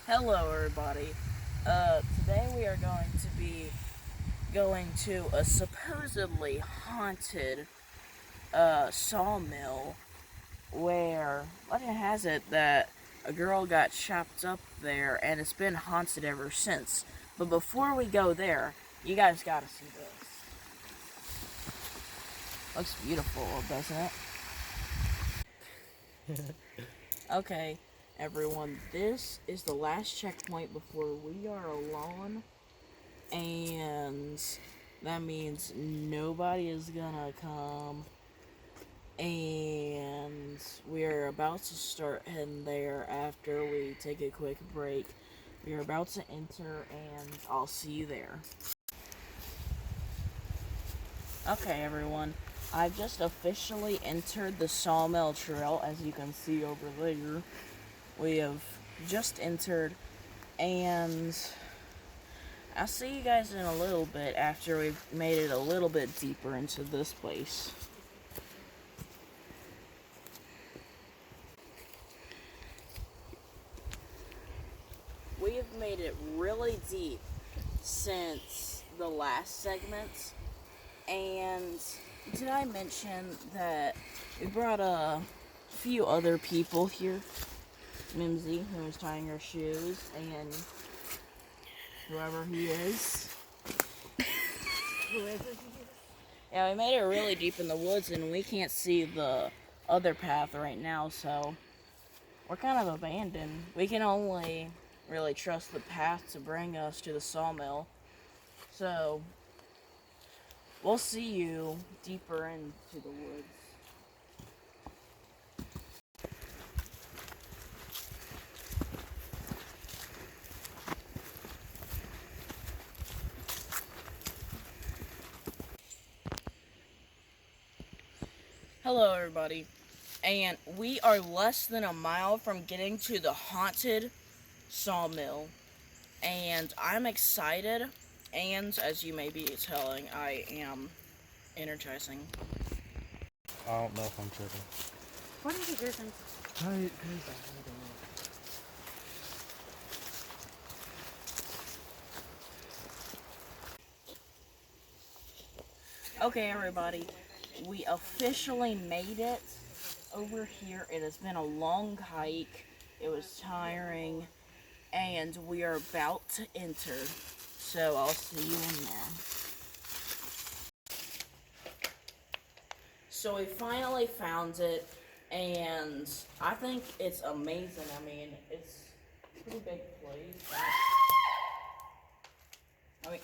Hello everybody. Today we are going to be going to a supposedly haunted sawmill where legend has it that a girl got chopped up there and it's been haunted ever since. But before we go there, you guys gotta see this. Looks beautiful, doesn't it? Okay, everyone, this is the last checkpoint before we are alone, and that means nobody is gonna come, and we're about to start heading there after we take a quick break. We're about to enter, and I'll see you there. Okay, everyone, I've just officially entered the Sawmill Trail, as you can see over there. We have just entered, and I'll see you guys in a little bit after we've made it a little bit deeper into this place. We have made it really deep since the last segment, and did I mention that we brought a few other people here? Mimsy, who was tying her shoes, and whoever he is. Yeah, we made it really deep in the woods, and we can't see the other path right now, so we're kind of abandoned. We can only really trust the path to bring us to the sawmill. So we'll see you deeper into the woods. Hello everybody, and we are less than a mile from getting to the haunted sawmill, and I'm excited, and as you may be telling, I am energizing. I don't know if I'm tripping. What is the difference? Okay everybody, we officially made it over here. It has been a long hike, it was tiring, and we are about to enter, so I'll see you in there. So we finally found it, and I think it's amazing. I mean, it's a pretty big place. I mean,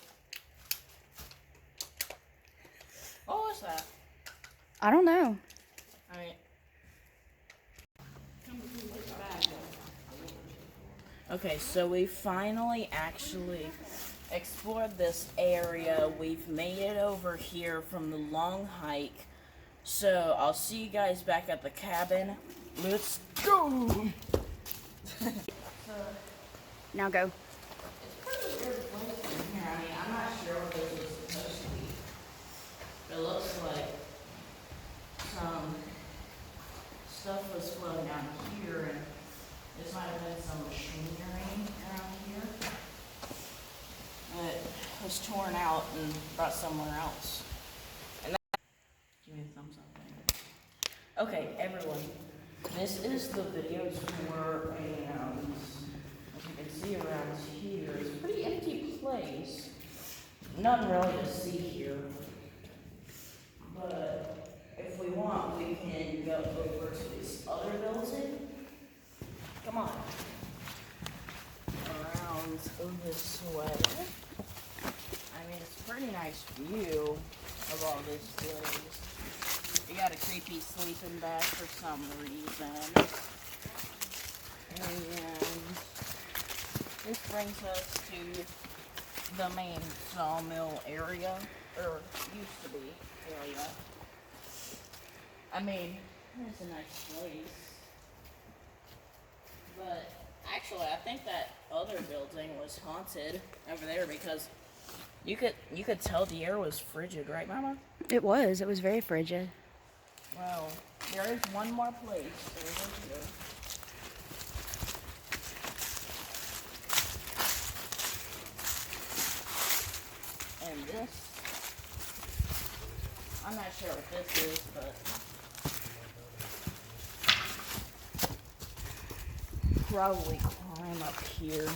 what was that? I don't know. I mean, okay, so we finally actually explored this area. We've made it over here from the long hike. So I'll see you guys back at the cabin. Let's go! Now go. It's pretty weird place in here. I mean, I'm not sure what this is supposed to be. But it looks like some stuff was floating down here, and this might have been some machinery around here. It was torn out and brought somewhere else. And that, give me a thumbs up there. Okay, everyone. This is the video tour, and as you can see around here, it's a pretty empty place. Nothing really to see here. But if we want, we can go over to this other building. Come on. Around this way. I mean, it's a pretty nice view of all this place. We got a creepy sleeping bag for some reason. And this brings us to the main sawmill area, or used to be area. I mean, it's a nice place. But actually, I think that other building was haunted over there because you could tell the air was frigid, right, Mama? It was. It was very frigid. Well, there is one more place over here. this, I'm not sure what this is, but probably climb up here.